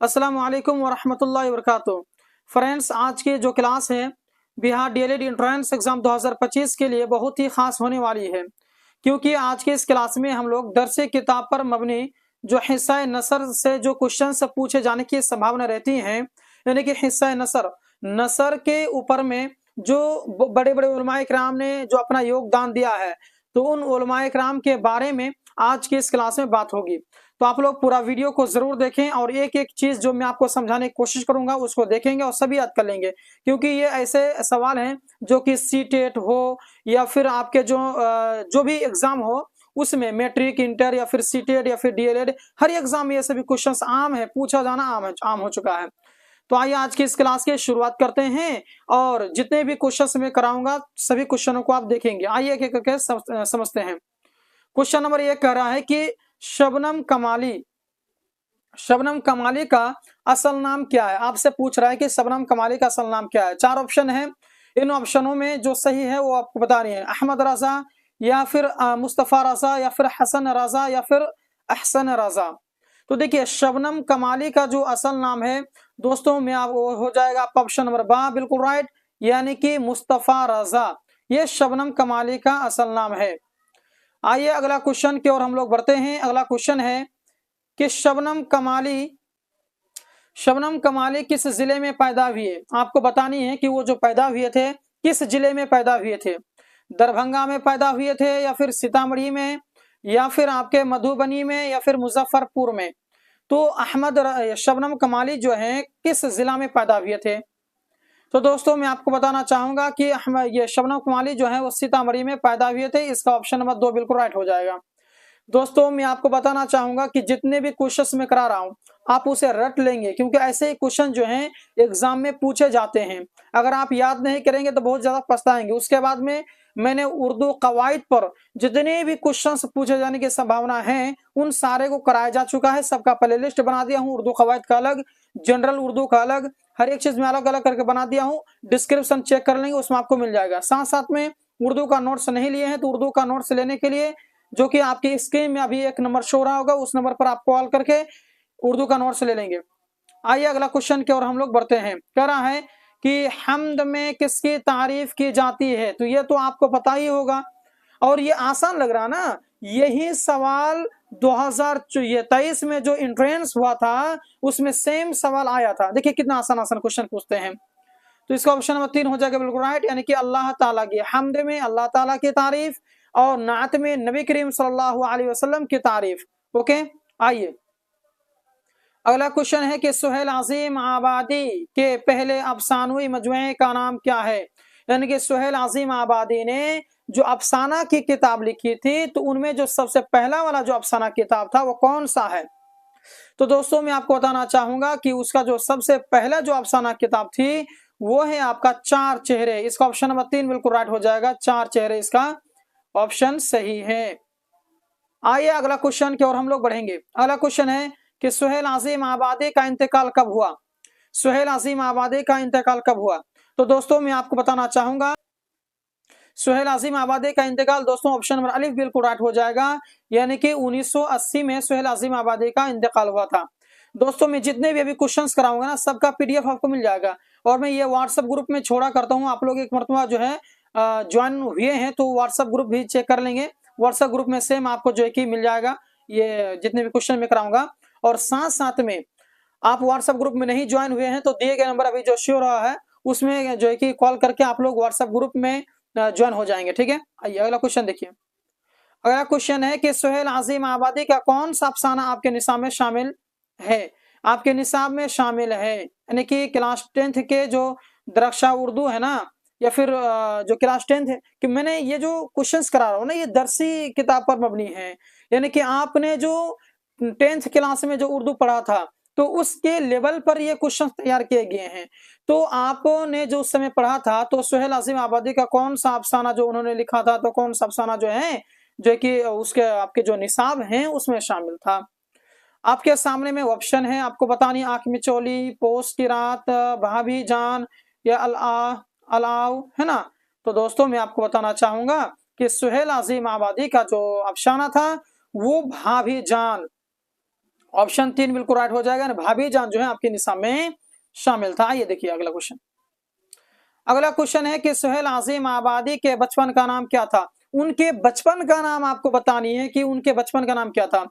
अस्सलामु अलैकुम वरहमतुल्लाहि वबरकातुहू। फ्रेंड्स, आज की जो क्लास है बिहार डीएलएड एंट्रेंस एग्जाम 2025 के लिए बहुत ही खास होने वाली है, क्योंकि आज के इस क्लास में हम लोग दरसे किताब पर मबनी जो हिस्सा नसर से जो क्वेश्चन पूछे जाने की संभावना रहती है, यानी कि हिस्सा नसर नसर के ऊपर में जो बड़े बड़े उलमाए किराम ने जो अपना योगदान दिया है, तो उन उलमाए किराम के बारे में आज की इस क्लास में बात होगी। तो आप लोग पूरा वीडियो को जरूर देखें और एक एक चीज जो मैं आपको समझाने की कोशिश करूंगा उसको देखेंगे और सभी याद कर लेंगे, क्योंकि ये ऐसे सवाल हैं जो कि सीटेट हो या फिर आपके जो भी एग्जाम हो, उसमें मैट्रिक, इंटर या फिर सीटेट या फिर डीएलएड, हर एग्जाम में ये सभी क्वेश्चंस आम है, पूछा जाना आम हो चुका है। तो आइए आज की इस क्लास की शुरुआत करते हैं और जितने भी क्वेश्चंस मैं कराऊंगा सभी क्वेश्चनों को आप देखेंगे। आइए एक एक करके समझते हैं। क्वेश्चन नंबर 1 कह रहा है कि शबनम कमाली का असल नाम क्या है। आपसे पूछ रहा है कि शबनम कमाली का असल नाम क्या है। 4 ऑप्शन है, इन ऑप्शनों में जो सही है वो आपको बता रही है। अहमद रजा या फिर मुस्तफ़ा रजा या फिर हसन रजा या फिर अहसन रजा। तो देखिए, शबनम कमाली का जो असल नाम है दोस्तों में आप हो जाएगा आपका ऑप्शन नंबर बा, बिल्कुल राइट, यानी कि मुस्तफ़ा रजा, ये शबनम कमाली का असल नाम है। आइए अगला क्वेश्चन की ओर हम लोग बढ़ते हैं। अगला क्वेश्चन है कि शबनम कमाली किस जिले में पैदा हुए। आपको बतानी है कि वो जो पैदा हुए थे किस जिले में पैदा हुए थे। दरभंगा में पैदा हुए थे या फिर सीतामढ़ी में या फिर आपके मधुबनी में या फिर मुजफ्फरपुर में। तो शबनम कमाली जो है किस जिला में पैदा हुए थे। तो दोस्तों मैं आपको बताना चाहूंगा कि ये शबनम कमाली जो है वो सीतामढ़ी में पैदा हुए थे। इसका ऑप्शन नंबर 2 बिल्कुल राइट हो जाएगा। दोस्तों मैं आपको बताना चाहूंगा कि जितने भी क्वेश्चंस मैं करा रहा हूं आप उसे रट लेंगे, क्योंकि ऐसे ही क्वेश्चन जो हैं एग्जाम में पूछे जाते हैं। अगर आप याद नहीं करेंगे तो बहुत ज्यादा पछताएंगे। उसके बाद में मैंने उर्दू कवायद पर जितने भी क्वेश्चंस पूछे जाने की संभावना है उन सारे को कराया जा चुका है। सबका प्ले लिस्ट बना दिया हूँ, उर्दू कवायद का अलग, जनरल उर्दू का अलग, हर एक चीज में अलग अलग करके बना दिया हूँ। डिस्क्रिप्शन चेक कर लेंगे, उसमें आपको मिल जाएगा। साथ साथ में उर्दू का नोट्स नहीं लिए हैं तो उर्दू का नोट्स लेने के लिए जो कि आपकी स्क्रीन में अभी एक नंबर शो रहा होगा, उस नंबर पर आप कॉल करके उर्दू का नोट्स ले लेंगे। आइए अगला क्वेश्चन की ओर हम लोग बढ़ते हैं। कह रहा है कि हम्द में किसकी तारीफ की जाती है। तो ये तो आपको पता ही होगा और ये आसान लग रहा ना। यही सवाल 2023 में जो एंट्रेंस हुआ था उसमें सेम सवाल आया था। देखिए कितना आसान आसान क्वेश्चन पूछते हैं। तो इसका ऑप्शन नंबर 3 हो जाएगा बिल्कुल राइट, यानी कि अल्लाह ताला की हम्द में अल्लाह ताला की तारीफ और नात में नबी करीम सल्लल्लाहु अलैहि वसल्लम की तारीफ। ओके, आइए अगला क्वेश्चन है कि सुहेल अजीम आबादी के पहले अफसानवी मजमुए का नाम क्या है। यानी कि सुहेल अजीम आबादी ने जो अफसाना की किताब लिखी थी तो उनमें जो सबसे पहला वाला जो अफसाना किताब था वो कौन सा है। तो दोस्तों मैं आपको बताना चाहूंगा कि उसका जो सबसे पहला जो अफसाना किताब थी वो है आपका 4 चेहरे। इसका ऑप्शन नंबर 3 बिल्कुल राइट हो जाएगा। 4 चेहरे इसका ऑप्शन सही है। आइए अगला क्वेश्चन की ओर हम लोग बढ़ेंगे। अगला क्वेश्चन है कि सुहेल अजीम आबादी का इंतकाल कब हुआ। सुहेल अजीम आबादी का इंतकाल कब हुआ। तो दोस्तों मैं आपको बताना चाहूंगा सुहेल अजीम आबादी का इंतकाल दोस्तों ऑप्शन नंबर अलिफ बिल्कुल राइट हो जाएगा, यानी कि 1980 में सुहेल अजीम आबादी का इंतकाल हुआ था। दोस्तों मैं जितने भी अभी क्वेश्चंस कराऊंगा ना सबका पीडीएफ आपको मिल जाएगा और मैं ये व्हाट्सएप ग्रुप में छोड़ा करता हूँ। आप लोग एक मरतबा जो है ज्वाइन हुए हैं तो व्हाट्सएप ग्रुप भी चेक कर लेंगे। व्हाट्सएप ग्रुप में सेम आपको जो है कि मिल जाएगा ये जितने भी क्वेश्चन मैं कराऊंगा। और साथ साथ में आप व्हाट्सएप ग्रुप में नहीं ज्वाइन हुए हैं तो दिए गए नंबर अभी जो शो रहा है उसमें जो है कि कॉल करके आप लोग व्हाट्सएप ग्रुप में ज्वाइन हो जाएंगे। ठीक है, आइए अगला क्वेश्चन देखिए। अगला क्वेश्चन है कि सुहेल अजीम आबादी का कौन सा अफसाना आपके निसाब में शामिल है। आपके निसाब में शामिल है यानी कि क्लास 10th के जो दरक्षा उर्दू है ना, या फिर जो क्लास 10th है कि मैंने ये जो क्वेश्चंस करा रहा हूँ ना ये दरसी किताब पर मबनी है। यानी कि आपने जो 10th क्लास में जो उर्दू पढ़ा था तो उसके लेवल पर ये क्वेश्चन तैयार किए गए हैं। तो आपने जो उस समय पढ़ा था तो सुहेल अजीम आबादी का कौन सा अफसाना जो उन्होंने लिखा था तो कौन सा अफसाना जो है जो कि उसके आपके जो निसाब हैं उसमें शामिल था। आपके सामने में ऑप्शन है, आपको बतानी आंख मिचौली, पोस्ट की रात, भाभी जान या अलाव है ना। तो दोस्तों मैं आपको बताना चाहूंगा कि सुहेल अजीम आबादी का जो अफसाना था वो भाभी जान ऑप्शन 3 बिल्कुल राइट हो जाएगा। भाभी जान जो है आपके निसाब में शामिल था। आइए देखिए अगला क्वेश्चन। अगला क्वेश्चन है कि सुहेल आजिम आबादी के बचपन का नाम क्या था। उनके बचपन का नाम आपको बतानी है कि उनके बचपन का नाम क्या था।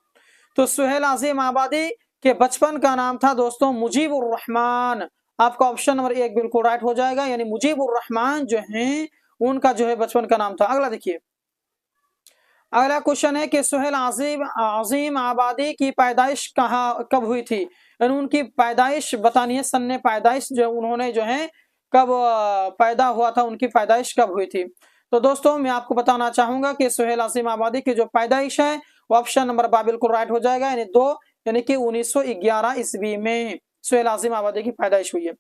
तो सुहेल आजिम आबादी के बचपन का नाम था दोस्तों मुजीबुर रहमान। आपका ऑप्शन नंबर 1 बिल्कुल राइट हो जाएगा, यानी मुजीबुर रहमान जो है उनका जो है बचपन का नाम था। अगला देखिए, अगला क्वेश्चन है कि सुहेल आजिम आबादी की पैदाइश कहाँ कब हुई थी। यानी उनकी पैदाइश बतानी है, सन्ने पैदाइश जो उन्होंने जो है कब पैदा हुआ था, उनकी पैदाइश कब हुई थी। तो दोस्तों मैं आपको बताना चाहूंगा कि सुहेल आजिम आबादी की जो पैदाइश है वो ऑप्शन नंबर 2 बिल्कुल राइट हो जाएगा, यानी 2 यानी कि 1911 ईस्वी में सुहेल आजिम आबादी की पैदाइश हुई है।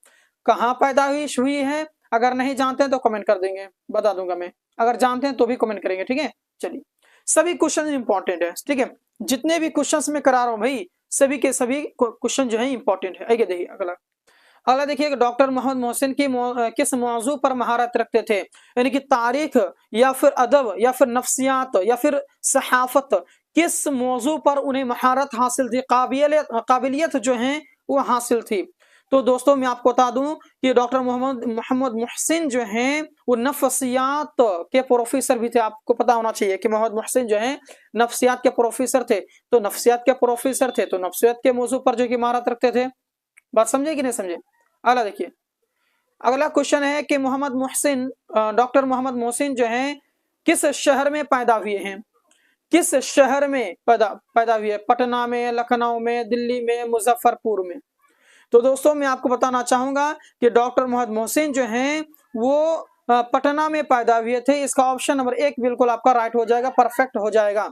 कहाँ पैदाइश हुई है अगर नहीं जानते हैं तो कमेंट कर देंगे, बता दूंगा मैं। अगर जानते हैं तो भी कमेंट करेंगे, ठीक है। चलिए, सभी क्वेश्चन इंपॉर्टेंट है, ठीक है। जितने भी क्वेश्चंस मैं करा रहा हूं भाई, सभी के सभी क्वेश्चन जो है इंपॉर्टेंट है। आइए देखिए अगला। अगला देखिए, डॉक्टर मोहम्मद मोहसिन की किस मौजू पर महारत रखते थे। यानी कि तारीख या फिर अदब या फिर नफ्सियात या फिर सहाफत, किस मौजू पर उन्हें महारत हासिल थी, काबिलियत जो है वो हासिल थी। तो दोस्तों मैं आपको बता दूं कि डॉक्टर मोहम्मद मोहसिन जो हैं वो नफ्सियात के प्रोफेसर भी थे। आपको पता होना चाहिए कि मोहम्मद मोहसिन जो है नफ्सियात के प्रोफेसर थे। तो नफ्सियात के प्रोफेसर थे तो नफ्सियात के मौजू पर जो कि महारत रखते थे। बात समझे कि नहीं समझे। अगला देखिए, अगला क्वेश्चन है कि मोहम्मद मोहसिन डॉक्टर मोहम्मद मोहसिन जो है किस शहर में पैदा हुए हैं। किस शहर में पैदा हुए, पटना में, लखनऊ में, दिल्ली में, मुजफ्फरपुर में। तो दोस्तों मैं आपको बताना चाहूंगा कि डॉक्टर मोहम्मद मोहसिन जो हैं वो पटना में पैदा हुए थे। इसका ऑप्शन नंबर 1 बिल्कुल आपका राइट हो जाएगा, परफेक्ट हो जाएगा।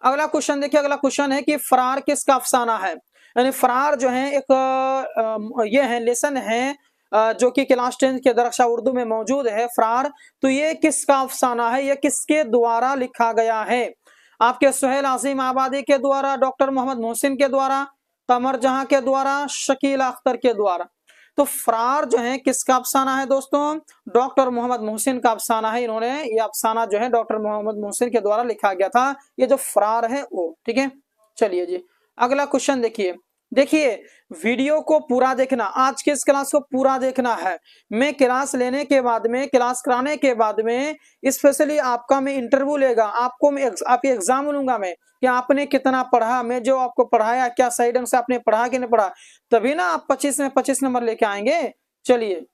अगला क्वेश्चन देखिए, अगला क्वेश्चन है कि फरार किसका अफसाना है। यानी फरार जो है एक ये है लेसन है जो कि क्लास 10 के दरक्षा उर्दू में मौजूद है, फरार। तो ये किसका अफसाना है, ये किसके द्वारा लिखा गया है। आपके सुहेल आजिम आबादी के द्वारा, डॉक्टर मोहम्मद मोहसिन के द्वारा, कमर जहां के द्वारा, शकील अख्तर के द्वारा। तो फरार जो है किसका अफसाना है दोस्तों, डॉक्टर मोहम्मद मोहसिन का अफसाना है। इन्होंने ये अफसाना जो है डॉक्टर मोहम्मद मोहसिन के द्वारा लिखा गया था, ये जो फरार है वो, ठीक है। चलिए जी अगला क्वेश्चन देखिए। देखिए वीडियो को पूरा देखना, आज के इस क्लास को पूरा देखना है। मैं क्लास लेने के बाद में, क्लास कराने के बाद में स्पेशली आपका मैं इंटरव्यू लेगा, आपको मैं आपके एग्जाम लूंगा मैं कि आपने कितना पढ़ा, मैं जो आपको पढ़ाया क्या सही ढंग से आपने पढ़ा कि नहीं पढ़ा, तभी ना आप 25 में 25 नंबर लेके आएंगे। चलिए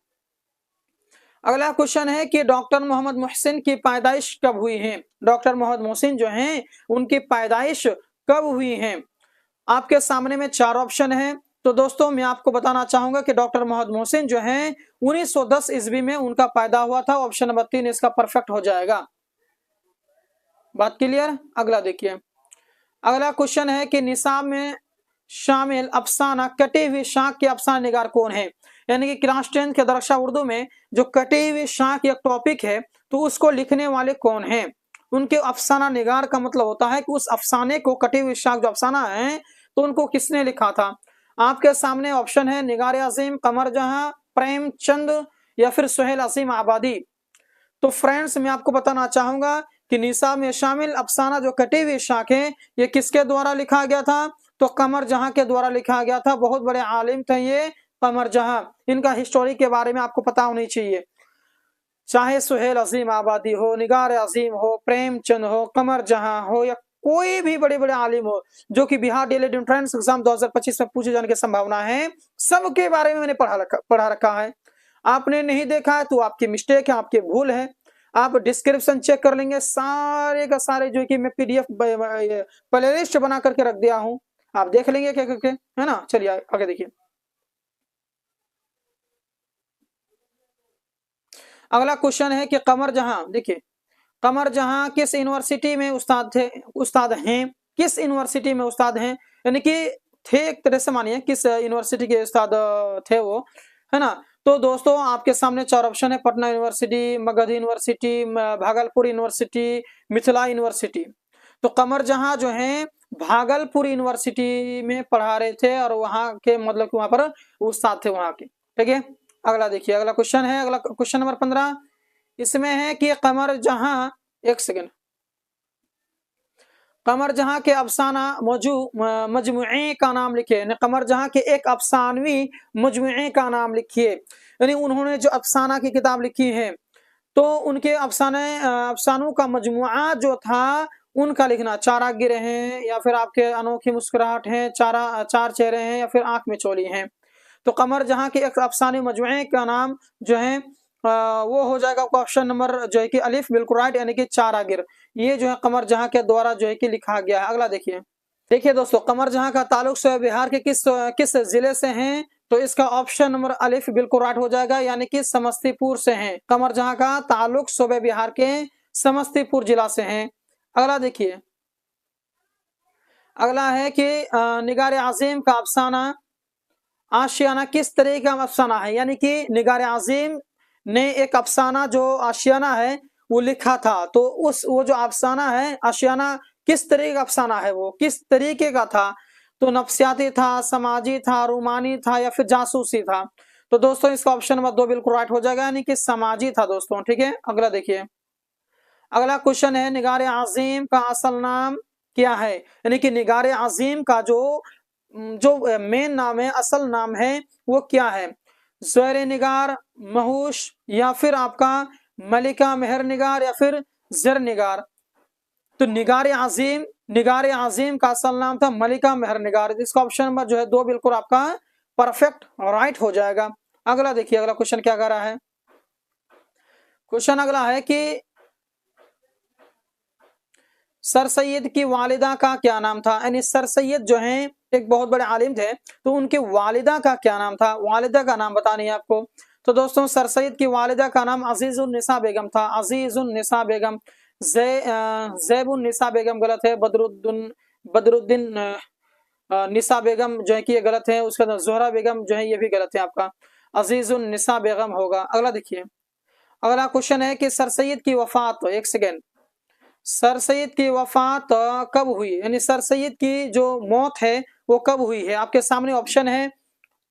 अगला क्वेश्चन है कि डॉक्टर मोहम्मद मोहसिन की पैदाइश कब हुई है। डॉक्टर मोहम्मद मोहसिन जो हैं उनकी पैदाइश कब हुई है। आपके सामने में 4 ऑप्शन है। तो दोस्तों मैं आपको बताना चाहूंगा कि डॉक्टर मोहम्मद मोहसिन जो हैं 1910 ईस्वी में उनका पैदा हुआ था। ऑप्शन नंबर 3 इसका परफेक्ट हो जाएगा। बात क्लियर। अगला देखिए, अगला क्वेश्चन है कि निसाब में शामिल अफसाना कटी हुई शाख के अफसाना निगार कौन है। यानी कि क्लास 10 के दरक्षा उर्दू में जो कटी हुई शाख एक टॉपिक है तो उसको लिखने वाले कौन हैं। उनके अफसाना निगार का मतलब होता है कि उस अफसाने को, कटी हुई शाख जो अफसाना है तो उनको किसने लिखा था। आपके सामने ऑप्शन है निगार अजीम, कमर जहां, प्रेमचंद या फिर सुहेल अजीम आबादी। तो फ्रेंड्स मैं आपको बताना चाहूंगा कि निसाब में शामिल अफसाना जो कटी हुई शाख है ये किसके द्वारा लिखा गया था, तो कमर जहां के द्वारा लिखा गया था। बहुत बड़े आलिम थे ये कमर जहां, इनका हिस्टोरी के बारे में आपको पता होनी चाहिए। चाहे सुहेल अजीम आबादी हो, निगार अजीम हो, प्रेमचंद हो, कमर जहां हो या कोई भी बड़े बड़े आलिम हो जो कि बिहार डीएलएड एंट्रेंस एग्जाम 2025 में पूछे जाने की संभावना है, सबके बारे में मैंने पढ़ा रखा है। आपने नहीं देखा है तो आपकी मिस्टेक है, आपकी भूल है। आप डिस्क्रिप्शन चेक कर लेंगे, सारे का सारे जो कि मैं पीडीएफ प्लेलिस्ट बना करके रख दिया हूं, आप देख लेंगे क्या करके, है ना। चलिए आगे देखिए, अगला क्वेश्चन है कि कमर जहां, देखिए कमर जहां किस यूनिवर्सिटी में उस्ताद थे, उस्ताद हैं, किस यूनिवर्सिटी में उस्ताद हैं। यानी कि थे एक तरह से मानिए किस यूनिवर्सिटी के उस्ताद थे वो, है ना। तो दोस्तों आपके सामने 4 ऑप्शन है, Patna university, Magadh university, Bhagalpur university, Mithila university. तो कमर जहां जो है भागलपुर यूनिवर्सिटी में पढ़ा रहे थे और वहां के मतलब कि वहां पर उस्ताद थे वहां के, ठीक है। अगला देखिए, अगला क्वेश्चन है, अगला क्वेश्चन नंबर 15 इसमें है कि कमर जहां, एक सेकेंड, कमर जहां के अफसाना मजमुए का नाम लिखिए, कमर जहां के एक अफसानवी मजमुए का नाम लिखिए, यानी उन्होंने जो अफसाना की किताब लिखी है तो उनके अफसानों का मजमुआ जो था उनका लिखना। चारागिर हैं, या फिर आपके अनोखी मुस्कुराहट हैं, चार चेहरे हैं, या फिर आंख में चोली हैं। तो कमर जहां के एक अफसाने मजमुए का नाम जो है वो हो जाएगा ऑप्शन नंबर जो है कि अलिफ, बिल्कुल राइट, यानी कि चारागिर। ये जो है कमर जहां के द्वारा जो है कि लिखा गया है। अगला देखिए दोस्तों, कमर जहां का ताल्लुक बिहार के किस जिले से हैं? तो इसका ऑप्शन नंबर अलिफ बिल्कुल राइट हो जाएगा, यानी कि समस्तीपुर से हैं। कमर जहां का ताल्लुक सूबे बिहार के समस्तीपुर जिला से हैं। अगला देखिए, अगला है कि निगार आज़िम का अफसाना आशियाना किस तरह का अफसाना है? यानी कि निगार आज़िम ने एक अफसाना जो आशियाना है वो लिखा था, तो वो जो अफसाना है आशियाना किस तरह का अफसाना है, वो किस तरीके का था? तो नफ्सियाती था, समाजी था, रूमानी था, या फिर जासूसी था? तो दोस्तों इसका ऑप्शन नंबर 2 बिल्कुल राइट हो जाएगा, यानी कि समाजी था दोस्तों। ठीक है, अगला देखिए, अगला क्वेश्चन है निगार आज़िम का असल नाम क्या है? यानी कि निगार आज़िम का जो मेन नाम है, असल नाम है, वो क्या है? ज़ोहरे निगार, महूश, या फिर आपका मलिका मेहर निगार, या फिर ज़र निगार? तो निगार आज़िम का असल नाम था मलिका मेहर निगार। इसका ऑप्शन नंबर जो है 2 बिल्कुल आपका परफेक्ट राइट हो जाएगा। अगला देखिए, अगला क्वेश्चन क्या कर रहा है? क्वेश्चन अगला है कि सर सैयद की वालिदा का क्या नाम था? यानी सर सैयद जो हैं एक बहुत बड़े आलिम थे, तो उनकी वालिदा का क्या नाम था? वालिदा का नाम बतानी है आपको। तो दोस्तों सर सैयद की वालिदा का नाम अजीजुन निसा बेगम था। अजीजुन निसा बेगम, ज़ैबुन निसा बेगम गलत है, बदरुद्दीन निसा बेगम जो है कि ये गलत है। उसके बाद जोहरा बेगम जो है ये भी गलत है, आपका अजीजुन निसा बेगम होगा। अगला देखिए, अगला क्वेश्चन है कि सर सैयद की वफात, एक सेकेंड, सर सैयद की वफात कब हुई? यानी सर सैयद की जो मौत है वो कब हुई है? आपके सामने ऑप्शन है।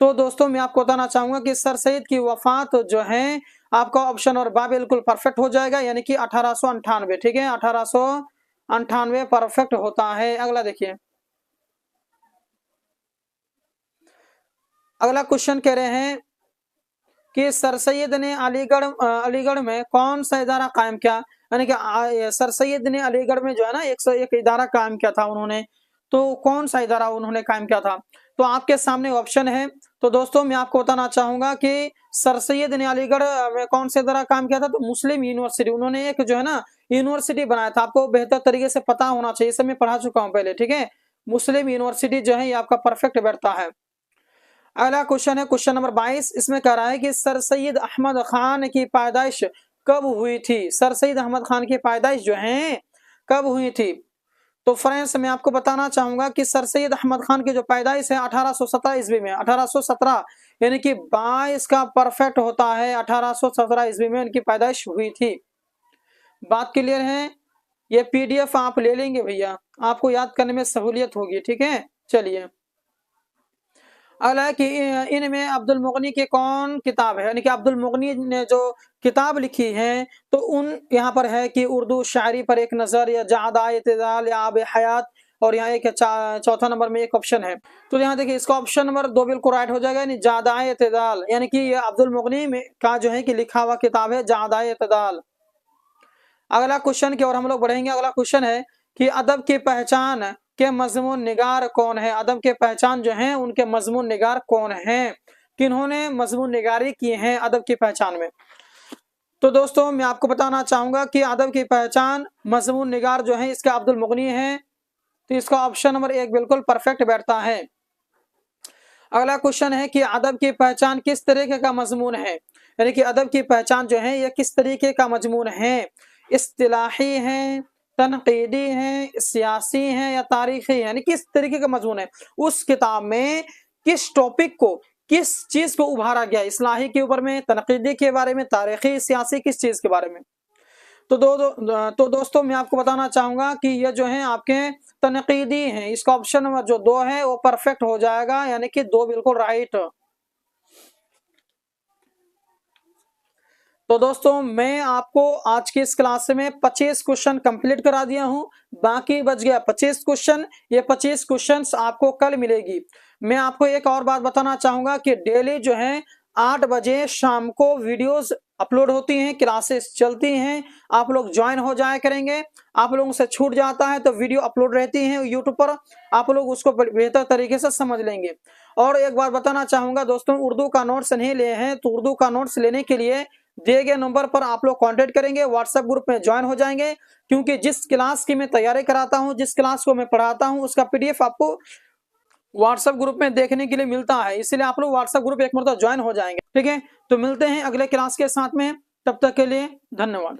तो दोस्तों मैं आपको बताना चाहूंगा कि सर सैयद की वफात जो है आपका ऑप्शन और बा बिल्कुल परफेक्ट हो जाएगा, यानी कि 1898। ठीक है, 1898 परफेक्ट होता है। अगला देखिए, अगला क्वेश्चन कह रहे हैं कि सर सैयद ने अलीगढ़ में कौन सा इदारा कायम किया? यानी कि सर सैयद ने अलीगढ़ में जो है ना 101 इदारा कायम किया था उन्होंने, तो कौन सा इदारा उन्होंने कायम किया था? तो आपके सामने ऑप्शन है। तो दोस्तों मैं आपको बताना चाहूंगा कि सर सैयद ने अलीगढ़ में कौन सा इदारा कायम किया था? तो मुस्लिम यूनिवर्सिटी, उन्होंने एक जो है ना यूनिवर्सिटी बनाया था। आपको बेहतर तरीके से पता होना चाहिए, इसे मैं पढ़ा चुका हूँ पहले। ठीक है, मुस्लिम यूनिवर्सिटी जो है ये आपका परफेक्ट बैठता है। अगला क्वेश्चन है क्वेश्चन नंबर 22। इसमें कह रहा है कि सर सैयद अहमद खान की पैदाइश कब हुई थी? सर सैयद अहमद खान की पैदाइश जो है कब हुई थी? तो फ्रेंड्स मैं आपको बताना चाहूंगा कि सर सैयद अहमद खान की जो पैदाइश है 1817 ईस्वी में, 1817 यानी कि 22 का परफेक्ट होता है। 1817 ईस्वी में उनकी पैदाइश हुई थी। बात क्लियर है? ये पीडीएफ आप ले लेंगे भैया, आपको याद करने में सहूलियत होगी। ठीक है, चलिए अगला है कि इनमें अब्दुल मुगनी की कौन किताब है? यानी कि अब्दुल मुगनी ने जो किताब लिखी है तो उन यहाँ पर है कि उर्दू शायरी पर एक नज़र, या जादा इत्तेदाल, या आब हयात, और यहाँ एक चौथा नंबर में एक ऑप्शन है। तो यहाँ देखिए इसका ऑप्शन नंबर 2 बिल्कुल राइट हो जाएगा, यानी जादा इत्तेदाल, यानी कि ये अब्दुल मुगनी में का जो है कि लिखा हुआ किताब है जादा इत्तेदाल। अगला क्वेश्चन की ओर हम लोग बढ़ेंगे। अगला क्वेश्चन है कि अदब की पहचान के मजमून निगार कौन है? अदब के पहचान जो है उनके मजमून निगार कौन है? किन्होंने मजमून निगारी की है अदब की पहचान में? तो दोस्तों मैं आपको बताना चाहूंगा कि अदब की पहचान मजमून निगार जो है इसका अब्दुल मुगनी है। तो इसका ऑप्शन नंबर 1 बिल्कुल परफेक्ट बैठता है। अगला क्वेश्चन है कि अदब की पहचान किस तरीके का मजमून है? यानी कि अदब की पहचान जो है यह किस तरीके का मजमून है? इस्तिलाही है, तनकीदी है, सियासी है, या तारीखी है? यानी किस तरीके का मजमून है? उस किताब में किस टॉपिक को, किस चीज को उभारा गया? इस्लाही के ऊपर में, तनकीदी के बारे में, तारीखी, सियासी, किस चीज के बारे में? तो दोस्तों मैं आपको बताना चाहूंगा कि ये जो है आपके तनकीदी हैं। इसका ऑप्शन नंबर जो 2 है वो परफेक्ट हो जाएगा, यानी कि 2 बिल्कुल राइट। तो दोस्तों मैं आपको आज की इस क्लास में 25 क्वेश्चन कंप्लीट करा दिया हूं, बाकी बच गया 25 क्वेश्चन। ये 25 क्वेश्चन आपको कल मिलेगी। मैं आपको एक और बात बताना चाहूंगा कि डेली जो है 8 बजे शाम को वीडियोस अपलोड होती हैं, क्लासेस चलती हैं, आप लोग ज्वाइन हो जाया करेंगे। आप लोगों से छूट जाता है तो वीडियो अपलोड रहती है यूट्यूब पर, आप लोग उसको बेहतर तरीके से समझ लेंगे। और एक बात बताना चाहूंगा दोस्तों, उर्दू का नोट्स नहीं लिए हैं तो उर्दू का नोट्स लेने के लिए दिए गए नंबर पर आप लोग कांटेक्ट करेंगे, व्हाट्सएप ग्रुप में ज्वाइन हो जाएंगे। क्योंकि जिस क्लास की मैं तैयारी कराता हूं, जिस क्लास को मैं पढ़ाता हूं, उसका पीडीएफ आपको व्हाट्सएप ग्रुप में देखने के लिए मिलता है, इसलिए आप लोग व्हाट्सएप ग्रुप एक मरतबा ज्वाइन हो जाएंगे। ठीक है, तो मिलते हैं अगले क्लास के साथ में, तब तक के लिए धन्यवाद।